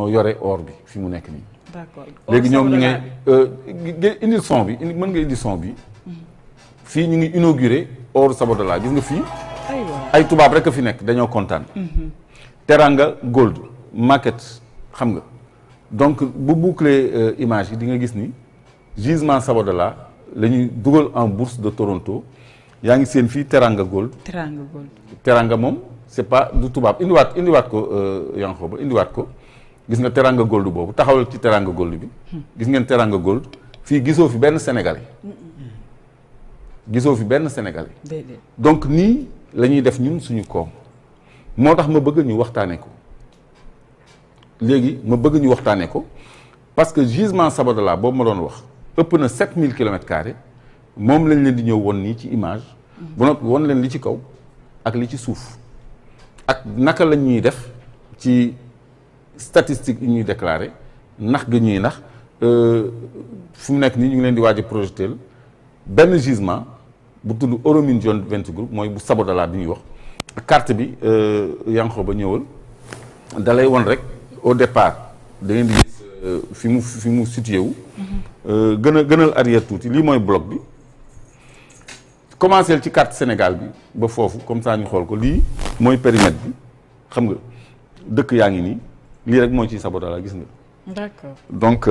yore or bi fi mu nekk nii. d'accord léegi ñoom ñu ngay indil son bi mën nga indi son bi. fii ñu ngi inauguré or Sabodala gis nga fii. ay tubaab rek a fi nekk dañoo kontaan. Teranga Gold Market xam nga donc bu boucler image yi di nga gis ni gisement Sabodala la ñuy dugal en bourse de Toronto yaa ngi seen fii Teranga Gold. Teranga Gold. Teranga moom c'est pas du tubaab indiwaat ko Yankhoba indiwaat ko gis nga Teranga Gold boobu taxawal ci Teranga Gold bi. gis ngeen Teranga Gold fii gisoo fi benn Sénégalais. gisoo fi benn Sénégalais. donc nii la ñuy def ñun suñu koom moo tax ma bëgg ñu waxtaanee ko léegi ma bëgg ñu waxtaanee ko parce que gisement Sabodala boobu ma doon wax ëpp na 7000 kilomètres carrés moom lañ leen di ñëw won nii ci image. bu noppi won leen li ci kaw ak li ci suuf ak naka la ñuy def ci statistique yi ñuy déclaré nax ga ñuy nax fu mu nekk nii ñu ngi leen di waaj a projeté benn gisement bu tudd Euromine Joint Venture Group mooy bu Sabodala bi ñuy wax carte bi Yankhoba ñëwal da lay won rek au départ da ngeen di gis fi mu situé wu. gënal arrière tuuti lii mooy bloc bi commencé ci carte Sénégal bi ba foofu comme ça ñu xool ko lii mooy périmètre bi xam nga dëkk yaa ngi nii lii rek mooy ci Sabodala gis nga. d'accord donc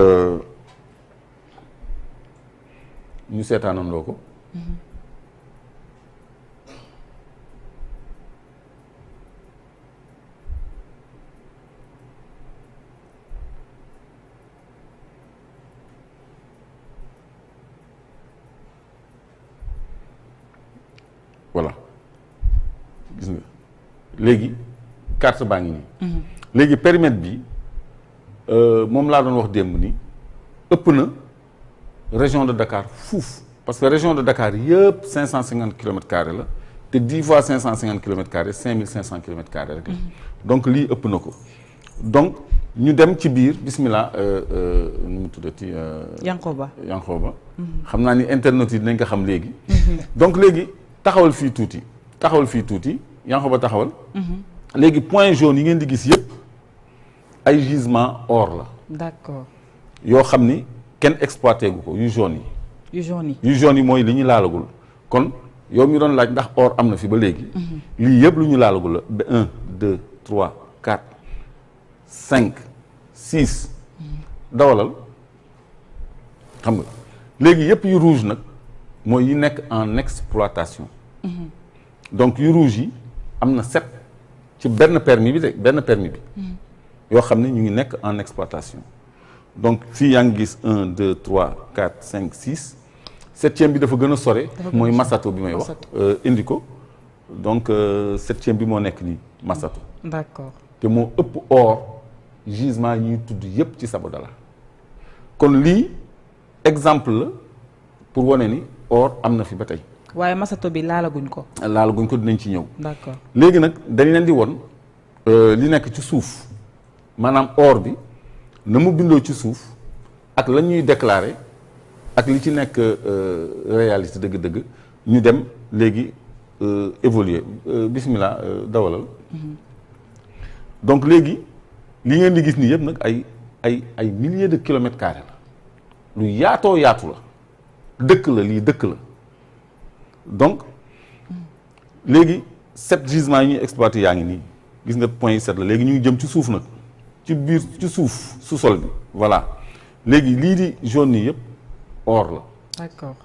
ñu seetaanandoo ko. voilà gis nga léegi carte baa ngi nii. léegi périmètre bi moom laa doon wax démb ni ëpp na région de Dakar fuuf parce que région de Dakar yëpp 550 kilomètres carrés la te 10 fois 550 kilomètres carrés 5500 kilomètres carrés rek la. donc lii ëpp na ko donc ñu dem ci biir bismillah nu mu tuddati. Yankhoba. xam naa ni internet yi dinañ ko xam léegi. donc léegi. taxawal fii tuuti Yankhoba taxawal. léegi point jaune yi ngeen di gis yëpp ay gisement or la. d'accord. yoo xam ni kenn exploité gu ko yu jaune yi. yu jaune yi mooy li ñu laalagul kon yow mi doon laaj ndax or am na fi ba léegi. lii yëpp lu ñu laalagul la ba 1 2 3 4 5 6. dawalal xam nga léegi yëpp yu rouge nag. mooy yi nekk en exploitation. donc yu rouge yi am na 7 ci benn permis bi yoo xam ne ñu ngi nekk en exploitation donc fii yaa ngi gis 1 2 3 4 5 6 septième bi dafa gën a sore mooy Masato bi may wax indi ko donc septième bi moo nekk nii Masato. d'accord te moo ëpp or gisement yi ñuy tudd yépp ci Sabodala kon lii exemple la pour wane ni or am na fi ba tey. waaye Masato bi laalaguñ ko. dinañ ci ñëw. d'accord léegi nag dañ leen di won li nekk ci suuf maanaam or bi na mu bindoo ci suuf ak la ñuy déclarer ak li ci nekk réalité dëgg-dëgg ñu dem léegi évoluer bismillah dawalal. donc léegi li ngeen di gis nii yëpp nag ay milliers de kilomètres carrés la lu yaatoo yaatu la. dëkk la lii dëkk la donc léegi 7 gisements yi ñuy exploité yaa ngi nii gis nga point yi 7 la léegi ñu ngi jëm ci suuf nag ci biir ci suuf sous-sol bi voilà léegi lii di jaune nii yëpp or la. d'accord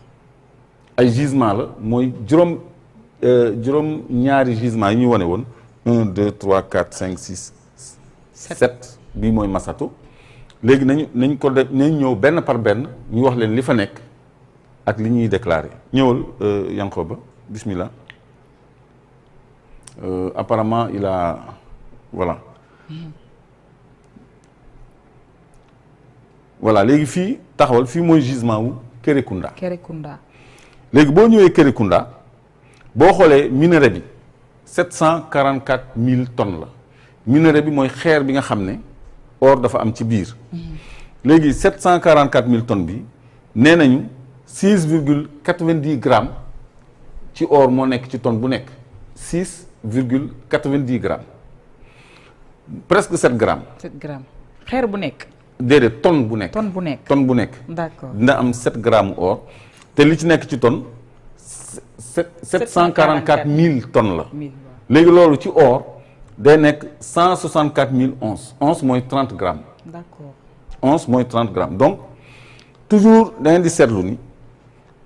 ay gisement la mooy juróom ñaari gisement yi ñu wane woon 1 2 3 4 5 6 7 bii mooy Masato léegi nañ ko def nañ ñëw benn par benn ñu wax leen li fa nekk. ak li ñuy déclaré ñëwal Yankhoba bismillah apparemment il a voilà léegi fii taxawal fii mooy gisement wu Kérékounda. léegi boo ñëwee Kérékounda boo xoolee minerai bi 744 000 tonnes la minerai bi mooy xeer bi nga xam ne or dafa am ci biir. léegi 744 000 tonnes bi nee nañu. 6,90 grammes ci or moo nekk ci tonne bu nekk 6,90 grammes presque 7 grammes. 7 grammes xeer bu nekk. déedéet tonne bu nekk. tonne bu nekk. tonne bu nekk. d'accord dina am 7 grammes or te li ci nekk ci tonne 744 000 tonnes la. léegi loolu ci or day nekk 164 000 onces once mooy 30 grammes. d'accord once mooy 30 grammes donc toujours da ngeen di seetlu ni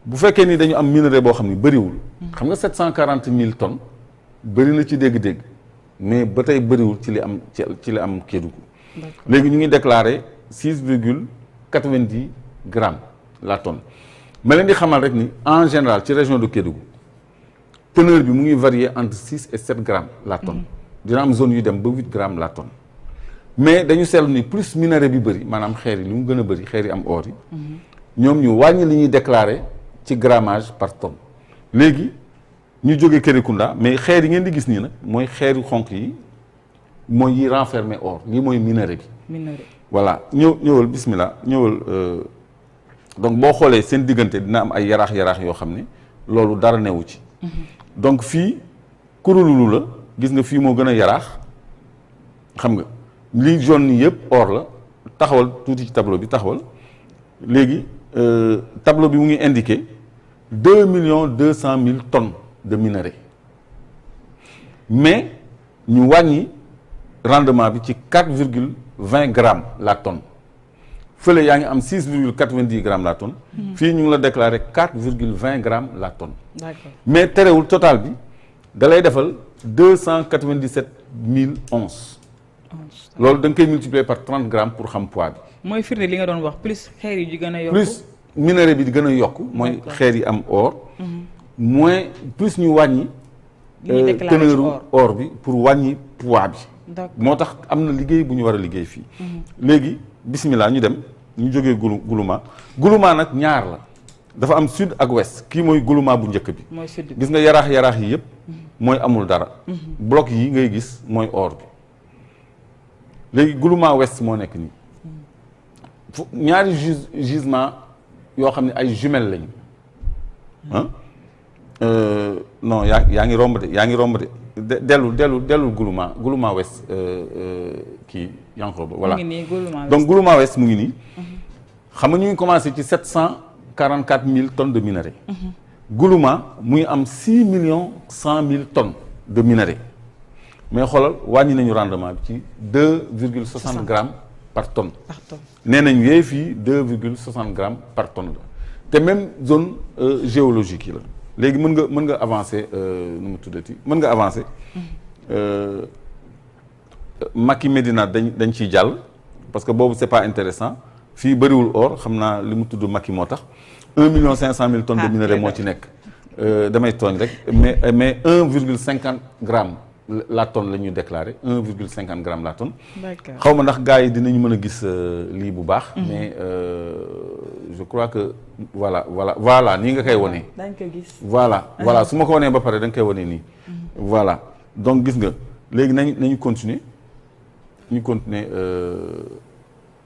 bu fekkee ni dañu am minerai boo xam ni bëriwul. xam nga 740 000 tonnes bëri na ci dégg-dégg mais ba tey bëriwul ci li am ci li am Kédougou. léegi ñu ngi déclaré 6,90 grammes la tonne ma leen di xamal rek ni en général ci région de Kédougou teneur bi mu ngi varier entre 6 et 7 grammes la tonne. dina am zone yu dem ba 8 grammes la tonne mais dañu seetlu ni plus minerai bi bëri maanaam xeer yi li mu gën a bëri xeer yi am or yi. ñoom ñu wàññi li ñuy déclaré ci grammage par tonne. léegi ñu jógee Kérékounda mais xeer yi ngeen di gis nii nag mooy xeer yu xonq yi mooy yi renfermé or lii mooy minerai bi. minerai voilà ñëwal bismillah ñëwal donc boo xoolee seen diggante dina am ay yaraax yoo xam ne loolu dara newu ci. donc fii kurululu la gis nga fii moo gën a yaraax xam nga lii jaune nii yëpp or la taxawal tuuti ci tableau bi taxawal léegi tableau bi mu ngi indiqué 2,2 millions tonnes de minerai mais ñu wàññi rendement bi ci 4,20 grammes la tonne fële yaa ngi am 6,90 grammes la tonne. fii ñu ngi la déclaré 4,20 grammes la tonne. d'accord mais terewul total bi da lay defal 297 000 onces. loolu da nga koy multiplier par 30 grammes pour xam poids bi. mooy firnde li nga doon wax plus xeer yi di gën a yokku. plus minerai bi di gën a yokku mooy xeer yi am or. moins plus ñu wàññi. teneur or bi pour wàññi poids bi. moo tax am na liggéey bu ñu war a liggéey fii. léegi bismillah ñu dem ñu jógee Goulouma nag ñaar la dafa am sud ak ouest kii mooy Goulouma bu njëkk bi. mooy sud bi gis nga yaraax yi yëpp. mooy amul dara. bloc yi ngay gis mooy or bi. léegi Goulouma ouest moo nekk nii. ñaari gisement yoo xam ne ay jumelles lañu. non yaa ngi romb de dellu Goulouma West kii Yankoba voilà donc Goulouma West mu ngi nii xam nga ñu ngi commencé ci 744 000 tonnes de minerai. Goulouma mu ngi am 6,1 millions tonnes de minerai mais xoolal wàññi nañu rendement bi ci 2,60 grammes par tonne. nee nañ yee fii 2,60 grammes par tonne la te même zone géologique yi la. léegi mën nga avancer nu mu tuddati mën nga avancer Maki Médina dañ ciy jàll parce que boobu c'est pas intéressant fii bëriwul or xam naa li mu tudd Maki moo tax 1,5 million tonnes de minerai moo ci nekk damay tooñ rek mais 1,50 grammes la tonne la ñuy déclaré 1,50 grammes la tonne. xaw ma ndax gars yi dinañu mën a gis lii bu baax. mais je crois que voilà nii nga koy wonee. dañ ko gis. voilà su ma ko wonee ba pare da nga koy wonee nii. voilà donc gis nga léegi nañu continuer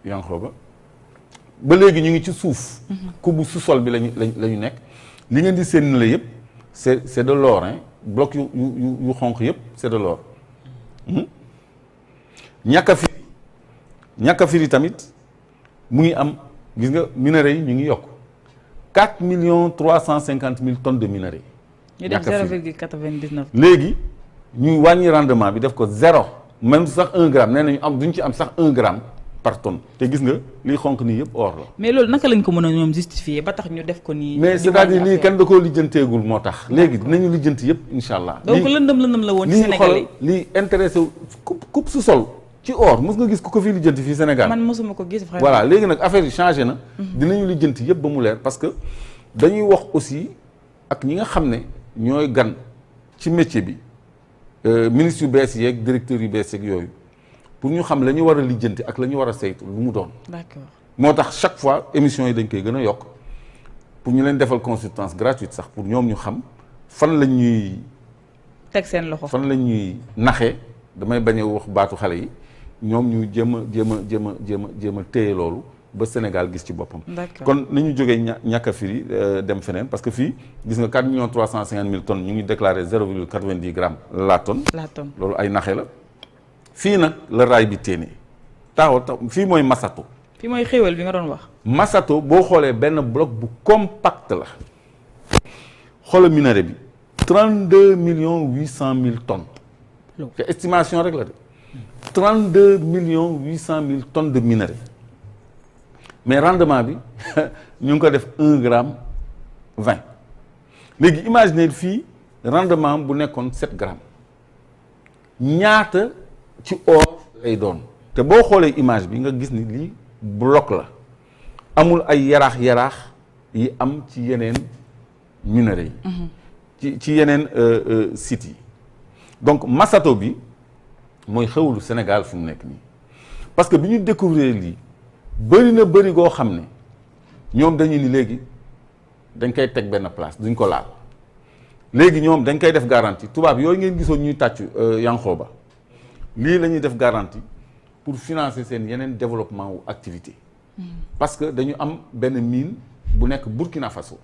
Yankoba ba léegi ñu ngi ci suuf. kubu sous-sol bi lañu nekk li ngeen di seen la yëpp c'est de l'or hein. bloc yu xonq yëpp c'est de l'or. Niakafiri tamit mu ngi am gis nga minerai yi ñu ngi yokk 4,350 tonnes de minerai. ñu def 0,99. léegi ñu wàññi rendement bi def ko 0 même sax 1 gramme nee nañu am duñ ci am sax 1 gramme par tonne te gis nga liy xonq nii yëpp or la. mais loolu naka lañ ko mën a ñoom justifier ba tax ñu def ko nii. mais c'est-à-dire lii kenn da koo lijjanteegul moo tax. léegi dinañu lijjanti yëpp incha allah. donc lëndëm la woon ci Sénégal yi lii intéressé coupe sous-sol ci or mos nga gis ku ko fii lijjanti fii Sénégal. man mosuma ko gis vraiment. voilà léegi nag affaire yi changé na. dinañu lijjanti yëpp ba mu leer parce que dañuy wax aussi ak ñi nga xam ne ñooy gan ci métier bi ministre yu bees yeeg directeurs yu bees yeeg yooyu. pour ñu xam la ñu war a lijjanti ak la ñu war a saytu lu mu doon. d'accord moo tax chaque fois émission yi dañ koy gën a yokk pour ñu leen defal consultance gratuite sax pour ñoom ñu xam fan la ñuy. teg seen loxo fan la ñuy naxee damay bañ a wax baatu xale yi ñoom ñu jéem a téye loolu ba Sénégal gis ci boppam. d'accord kon nañu jógee Niakafiri dem feneen parce que fii gis nga 4,350 tonnes ñu ngi déclaré 0,90 grammes la tonne. la tonne loolu ay naxe la. fii nag la raay bi téene taxaw fii mooy Masato. fii mooy xéwal bi nga doon wax. Masato boo xoolee benn bloc bu compact la xoola minerai bi 32,800,000 tonnes. te estimation rek la de 32,800,000 tonnes de minerai mais rendement bi ñu ngi ko def 1,20 g. léegi imaginer fii rendement bu nekkoon 7 grammes ñaata ci or lay doon. te boo xoolee image bi nga gis ni lii bloc la amul ay yaraax yi am ci yeneen minerais yi. ci yeneen sites yi. donc Masato bi mooy xewlu Sénégal fu mu nekk nii parce que bi ñu découvrir lii bëri goo xam ne ñoom dañuy ni léegi dañ koy teg benn place duñ ko laal léegi ñoom dañ koy def garantie tubaab yooyu ngeen gisoon ñuy tàccu Yankhoba lii la ñuy def garantie pour financer seen yeneen développement wu activité parce que dañu am benn mine bu nekk Burkina Faso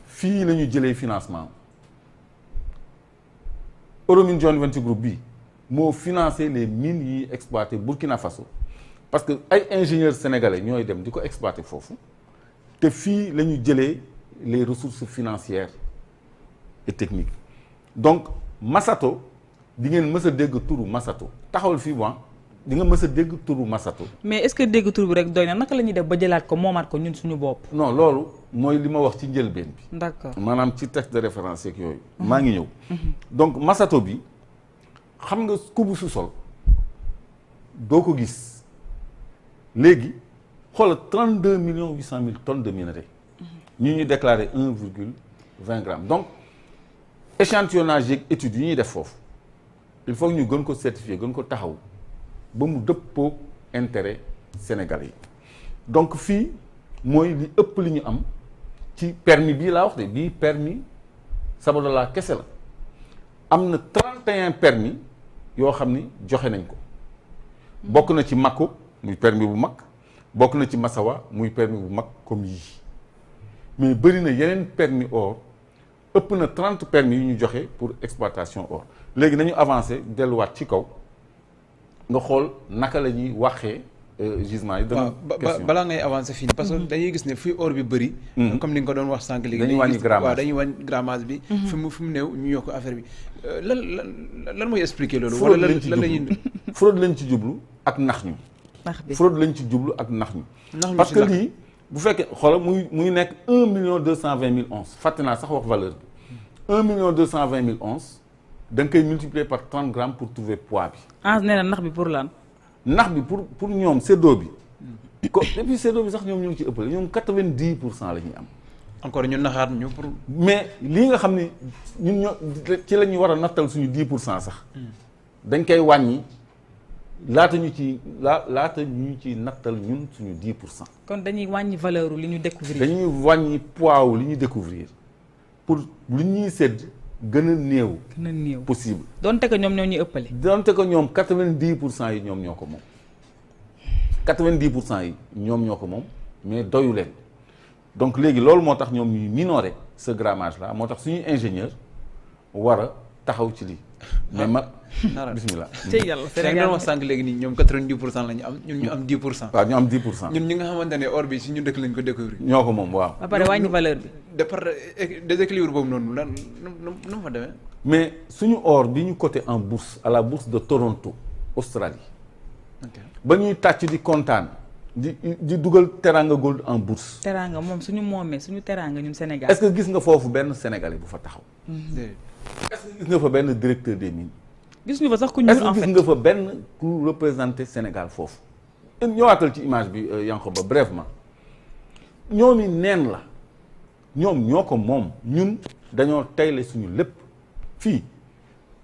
fii la ñu jëlee financement Euromine Joint Venture Group bi moo financé les mines yi exploité Burkina Faso parce que ay ingénieurs sénégalais ñooy dem di ko exploité foofu te fii la ñu jëlee les ressources financières et techniques donc Masato di ngeen mës a dégg turu Masato taxawal fii di nga mës a dégg turu Masato. mais est-ce que dégg tur bi rek doy na naka la ñuy def ba jëlaat ko moomaat ko ñun suñu bopp. non loolu mooy li ma wax ci njëlbeen bi. d'accord maanaam ci texte de référence yeeg yooyu. maa ngi ñëw. donc Masato bi xam nga kubu su sol doo ko gis léegi xoolal 32,800,000 tonnes de minerai. ñu déclaré 1,20 g. donc échantillonnage yeeg études yi ñuy def foofu il faut ñu gën ko certifier gën ko taxaw. ba mu dëppoo intérêt sénégalais yi donc fii mooy li ëpp li ñu am ci permis bii laa wax de bii permis Sabodala kese la am na 31 permis yoo xam ni joxe nañ ko bokk na ci Mako muy permis bu mag bokk na ci Massawa muy permis bu mag comme yii mais bëri na yeneen permis or ëpp na 30 permis yu ñu joxe pour exploitation or léegi nañu avancé delluwaat ci kaw nga xool naka la ñuy waxee gisement yi. dana question balaa ngay avancer fii parce que dañuy gis ne fii or bi bëri. comme ni nga ko doon wax sànq léegi. dañuy wàññi grammage waaw dañuy wàññi grammage bi. fi mu néew ñu yokk affaire bi lan mooy expliquer loolu. wala lan la ñuy fraude lañ ci jublu ak nax ñu. fraude lañ ci jublu ak nax ñu. parce que lii bu fekkee xoolal muy nekk 1,220,000 onces fàtte naa sax wax valeur bi 1,220,000 onces. da nga koy multiplier par 30 grammes pour trouver poids bi. nee na nax bi pour lan. nax bi pour ñoom séddoo bi. et puis séddoo bi sax ñoom ñoo ngi ci ëppale ñoom 90% la ñuy am. encore ñu naxaat ñu pour. mais lii nga xam ni ñun ñoo ci la ñu war a nattal suñu 10% sax. dañ koy wàññi laata ñu ci nattal ñun suñu 10%. kon dañuy wàññi valeur li ñu découvrir. dañuy wàññi poids wu li ñu découvrir pour lu ñuy sédd. gën a néew possible. donte que ñoom ñoo ñuy ëppale. donte que ñoom 90% yi ñoom ñoo ko moom 90% yi ñoom ñoo ko moom mais doyu leen donc léegi loolu moo tax ñoom ñuy minorer ce grammage là moo tax suñuy ingénieur war a taxaw ci lii. mais bismillah. tey yàlla Sénégal wax sànq léegi nii ñoom 90% la ñu am ñun ñu am 10%. waaw ñu am 10%. ñun ñi nga xamante ne or bi si ñu dëkk lañ ko découvrir. ñoo ko moom waaw. ba pare wàññi valeur bi. déséquilibre boobu noonu lan nu mu fa demee. mais suñu or bi ñu coté en bourse à la bourse de Toronto Australie. ba ñuy tàcc di kontaan di dugal Teranga Gold en bourse. Teranga moom suñu moomee suñu Teranga ñun Sénégal. est-ce que gis nga foofu benn Sénégalais bu fa taxaw. est-ce que gis nga fa benn directeur des mines. gis ñu fa sax ku ñuul en fait est-ce que gis nga fa benn ku représenté Sénégal foofu. ñëwaatal ci image bi Yankhoba brièvement ñoomi neen la ñoom ñoo ko moom ñun dañoo tayle suñu lépp fii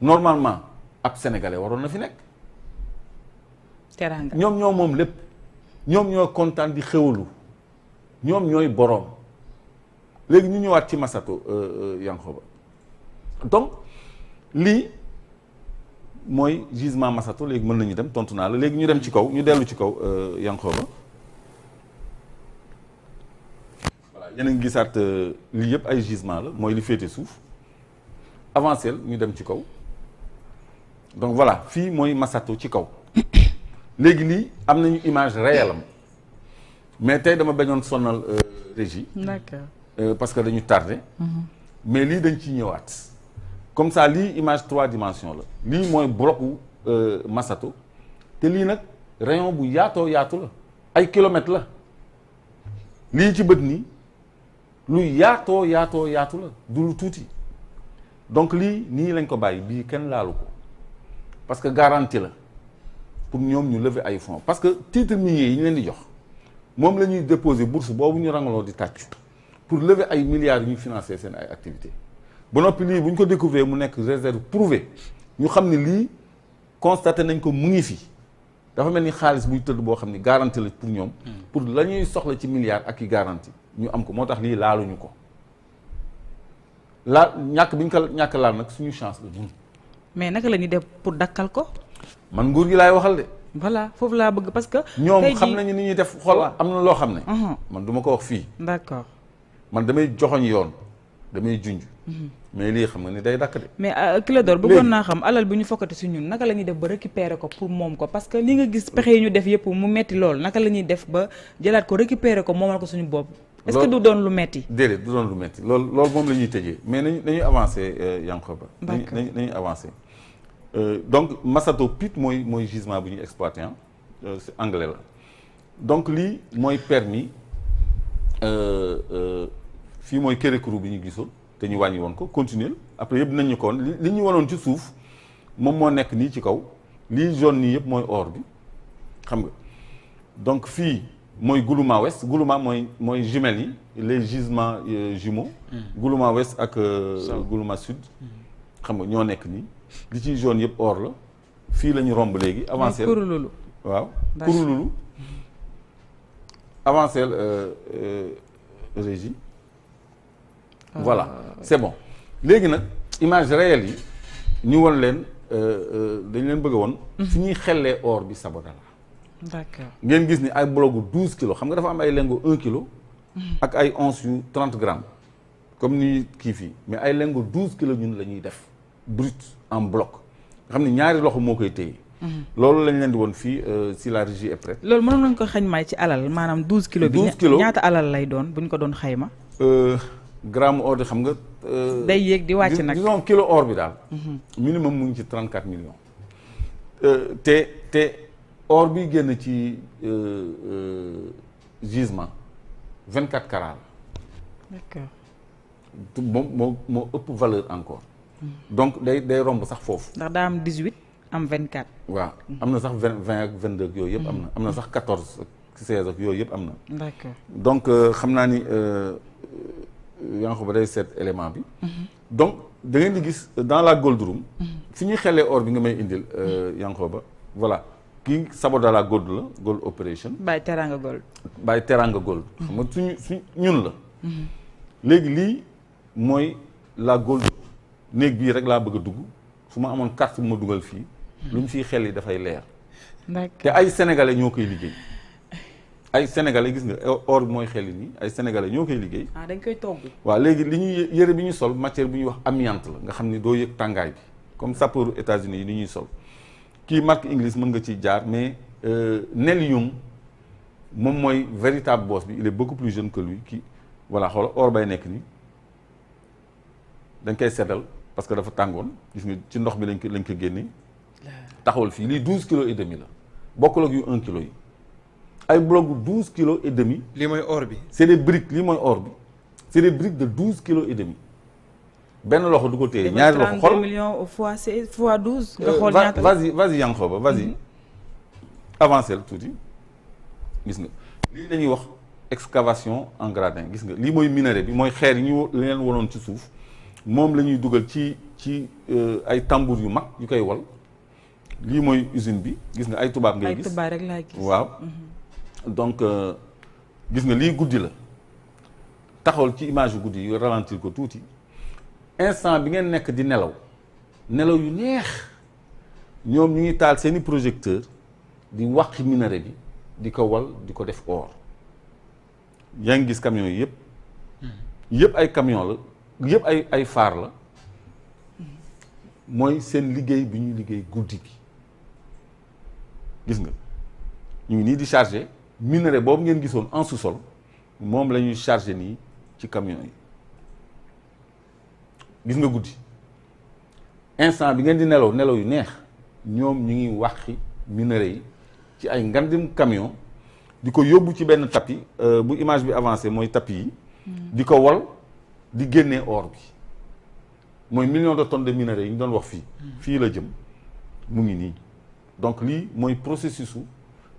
normalement ab sénégalais waroon na fi nekk. Teranga ñoom ñoo moom lépp ñoom ñoo kontaan di xéwalu ñoom ñooy boroom léegi ñu ñëwaat ci Masato Yankhoba donc lii mooy gisement Masato léegi mën nañu dem tontu naa la léegi ñu dem ci kaw ñu dellu ci kaw Yankhoba voilà yéen a ngi gisaat lii yëpp ay gisement la mooy li féete suuf avancé ñu dem ci kaw donc voilà fii mooy Masato ci kaw léegi lii am nañu image réelle am mais tey dama bañoon sonal régie. d'accord. Parce que dañu tardé. mais lii dañ ciy ñëwaat. comme ça lii image 3 dimensions la lii mooy blocu Masato te lii nag rayon bu yaatoo yaatu la ay kilomètres la lii ci bët nii lu yaatoo yaatoo yaatu la du lu tuuti donc lii nii lañ ko bàyyi bii kenn laalu ko parce que garantie la pour ñoom ñu lever ay fonds parce que titre minier yi ñu leen di jox moom la ñuy déposer bourse boobu ñu rangaloo di tàccu pour lever ay milliards yu ñu financer seen ay activités ba noppi lii bu ñu ko découvrir mu nekk réserve prouvée ñu xam ne lii constaté nañ ko mu ngi fi dafa mel ni xaalis buy tëdd boo xam ni garantie la pour ñoom pour la ñuy soxla ci milliards ak i garantie ñu am ko moo tax lii laaluñu ko ñàkk bi ñu ko ñàkk laal nag suñu chance la ñun. mais naka la ñuy def pour dakkal ko. man nguur gi laay waxal de. voilà foofu laa bëgg parce que. ñoom xam nañu ni ñuy def xool am na loo xam ne. man du ma ko wax fii. d'accord. man damay joxoñ yoon damay junj. mais lii xam nga ni day dakk de. mais Clédor bëggoon naa xam alal bi ñu fokkati si ñun naka la ñuy def ba récupérer ko pour moom ko parce que li nga gis pexe yi ñu def yëpp mu metti lool naka la ñuy def ba jëlaat ko récupérer ko moomal ko suñu bopp. est-ce que du doon lu metti. déedéet du doon lu metti loolu moom la ñuy tëjee mais nañu avancer Yankoba. d'accord nañu avancer. donc Masato Pit mooy gisement bu ñuy exploité c'est anglais la donc lii mooy permis fii mooy Kérékourou bi ñu gisoon te ñu wàññi woon ko continuer après yëpp dinañ ñu ko woon li ñu wanoon ci suuf moom moo nekk nii ci kaw lii jaune nii yëpp mooy or bi xam nga donc fii mooy Goulouma Ouest Goulouma mooy jumelles yi les gisements jumeaux. Goulouma Ouest ak Goulouma Sud. xam nga ñoo nekk nii li ci jaune yëpp or la fii la ñu romb léegi. avancé Kurululu. waaw Kurululu. avancé régie. voilà c'est bon léegi nag image réelle yi ñu won leen dañ leen bëgg a woon. fi ñuy xellee or bi Sabodala. d'accord ngeen gis ni ay blogu 12 kilos xam nga dafa am ay lingots 1 kilo. ak ay onces yu 30 grammes. comme ni kii fii mais ay lingots 12 kilos ñun la ñuy def brut en bloc nga xam ne ñaari loxo moo koy téye. loolu lañ leen di woon fii si la régie est prête. loolu mënoon nañu ko xayma ci alal maanaam 12 kilos bi. 12 kilos ñaata alal lay doon bu ñu ko doon xayma. gramme or bi xam nga. day yéeg di wàcc nag disons kilo or bi daal. minimum mu ngi ci 34 millions. te or bi génn ci gisement 24 carats la. d'accord. moo ëpp valeur encore. donc day romb sax foofu. ndax daa am 18 am 24. waaw am na sax 20 ak 22 ak yooyu yëpp am na am na sax 14 ak 16 ak yooyu yëpp am na. d'accord donc xam naa ni Yankoba day seet élément bi. donc da ngeen di gis dans la gold room. fi ñuy xelee or bi nga may indil Yankoba voilà kii Sabodala gold la gold operation. Baye Teranga gold. Baye Teranga gold. xam nga suñ ñun la. léegi lii mooy la gold néeg bii rek laa bëgg a dugg su ma amoon carte bu ma dugal fii. lu ñu fiy xel yi dafay leer. te ay sénégalais ñoo koy liggéey. ay sénégalais gis nga or bi mooy xel yi nii ay sénégalais ñoo koy liggéey. ah dañ koy togg. waaw léegi li ñuy yëre bi ñu sol matière bi ñuy wax amiante la nga xam ni doo yëg tàngaay bi comme sapeur États-Unis yi ni ñuy sol kii marque English mën nga ciy jaar mais Neil Young moom mooy véritable boss bi il est beaucoup plus jeune que lui kii voilà xoolal or bay nekk nii dañ koy seddal parce que dafa tàngoon gis nga ci ndox mi lañ ko génnee taxawal fii lii 12 kilos et demi la bokkul ak yu 1 kilo yi. ay bloc 12 kilos et demi. lii mooy or bi. c'est des briques lii mooy or bi c'est des briques de 12 kilos et demi benn loxo du ko téye ñaari loxo xool 32 millions fois 16 fois 12. nga xool ñaata vas-y Yankoba vas-y avancé la tuuti gis nga lii la ñuy wax excavation en gradin gis nga lii mooy minerai bi mooy xeer yi ñu leen wonoon ci suuf moom la ñuy dugal ci ay tambour yu mag yu koy wal lii mooy usine bi gis nga ay tubaab ngay gis ay tubaab rek laay gis waaw. donc gis nga lii guddi la taxawal ci image yu guddi yu ralentir ko tuuti instant bi ngeen nekk di nelaw yu neex ñoom ñu ngi taal seeni projecteur di wàqi minerai bi di ko wal di ko def or yaa ngi gis camion yi yëpp ay camion la yëpp ay phare la mooy seen liggéey bi ñuy liggéey guddi gi gis nga ñu ngi nii di chargé minerai boobu ngeen gisoon en sous-sol moom la ñuy chargé nii ci camion yi gis nga guddi instant bi ngeen di nelaw nelaw yu neex ñoom ñu ngi waxi minerai yi ci ay ngandim camion di ko yóbbu ci benn tapis bu image bi avancé mooy tapis yi di ko wol di génnee or bi mooy millions de tonnes de minerai yi ñu doon wax fii la jëm mu ngi nii donc lii mooy processus su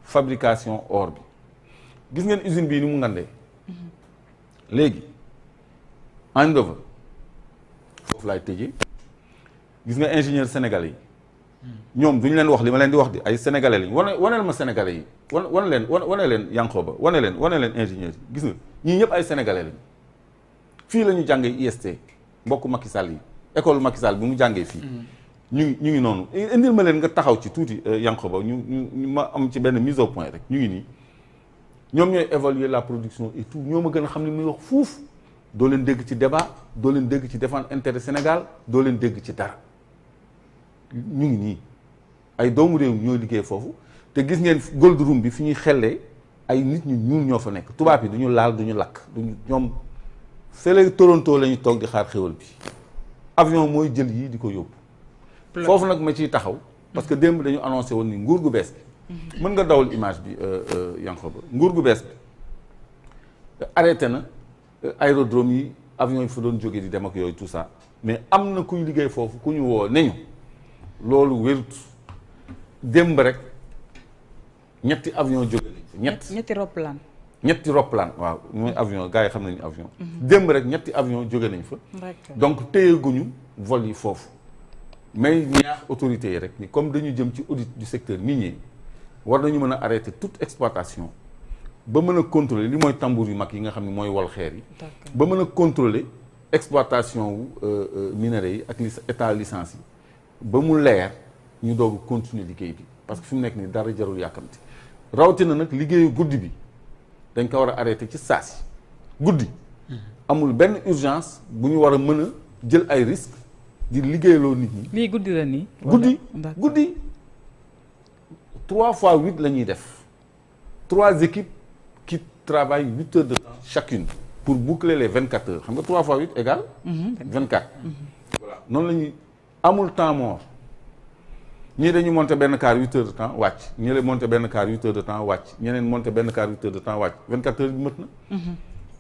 fabrication or bi gis ngeen usine bii ni mu ngandee léegi Eindhoven foofu laay tëjee gis nga ingénieur sénégalais yi ñoom duñu leen wax li ma leen di wax di ay sénégalais lañ waneel ma sénégalais yi wane leen Yankoba wane leen ingénieur yi gis nga ñii ñëpp ay sénégalais lañ fii la ñu jàngee IST mbokku Macky Sall yi école Macky Sall bi mu jàngee fii ñu ngi noonu indil ma leen nga taxaw ci tuuti Yankoba ñu ma am ci benn mise au point rek ñu ngi nii ñoom ñooy évaluer la production et tout ñoo ma gën a xam ne muy wax fuuf doo leen dégg ci débat doo leen dégg ci défendre intérêt Sénégal doo leen dégg ci dara ñu ngi nii ay doomu réew ñooy liggéey foofu te gis ngeen gold room bi fi ñuy xellee ay nit ñu ñuul ñoo fa nekk tubaab yi duñu laal duñu lakk duñu ñoom fële Toronto la ñu toog di xaar xéwal bi avion mooy jël yii di ko yóbbu foofu nag ma ciy taxaw parce que démb dañu annoncé woon ni nguur gu bees bi mën nga dawal image bi Yankoba nguur gu bees bi arrêté na aérodrome yi avion yi fa doon jógee di dem ak yooyu tout ça mais am na kuy liggéey foofu ku ñu woo neñu loolu wérut démb rek ñetti avion jóge nañ fa ñetti roplaan waaw mooy avion gars yi xam nañu avion démb rek ñetti avion jóge nañ fa donc téyeguñu vol yi foofu mais ñaax autorités yi rek ni comme dañu jëm ci audit du secteur minier war nañu mën a arrêter toute exploitation ba mën a contrôler li mooy tambour yu mag yi nga xam ne mooy wol xeer yi ba mën a contrôler exploitation wu minerais yi ak état licence yi ba mu leer ñu doog continuer liggéey bi parce que fi mu nekk nii dara jarul yàkkamti rawatina nag liggéeyu guddi bi dañ ko war a arrêter ci saasi guddi amul benn urgence bu ñu war a mën a jël ay risques di liggéeyloo nit ñi. lii guddi la nii. guddi 3 fois 8 la ñuy def 3 équipes qui travaillent 8 heures de temps chacune pour boucler les 24 heures xam nga 3 fois 8 égale 24. Voilà noonu la ñuy amul temps mort ñii dañu monter benn car 8 heures de temps wàcc ñeneen monter benn car 8 heures de temps wàcc ñeneen monter benn car 8 heures de temps wàcc 24 heures bi mët na.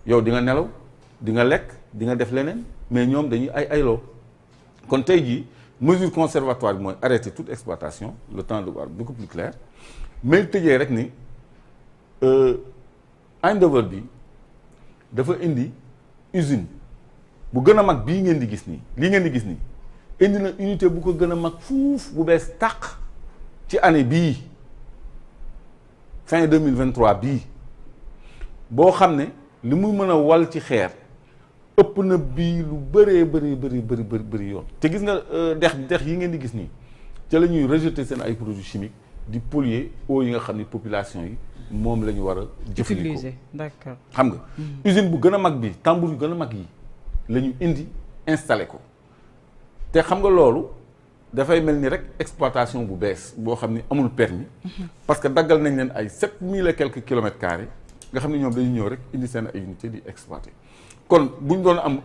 yow di nga nelaw di nga lekk di nga def leneen mais ñoom dañuy ayloo. kon tey jii mesure conservatoire bi mooy arrêter toute exploitation le temps de voir beaucoup plus clair mais tëjee rek ni Eindhoven bi dafa indi usine bu gën a mag bii ngeen di gis nii lii ngeen di gis nii indi na unité bu ko gën a mag fuuf bu bees tàq ci année bii fin 2023 bii boo xam ne li muy mën a wal ci xeer ëpp na bii lu bëree bëri yoon te gis nga dex yi ngeen di gis nii ca la ñuy rejeter seen ay produits chimiques di polluer eau yi nga xam ne population yi moom la ñu war a jëfandikoo d'accord xam nga usine bu gën a mag bi tambour yu gën a mag yi la ñu indi installé ko te xam nga loolu dafay mel ni rek exploitation bu bees boo xam ni amul permis parce que daggal nañ leen ay 7000 et quelques kilomètres carrés nga xam ne ñoom dañu ñëw rek indi seen ay unité di exploiter kon bu ñu doon am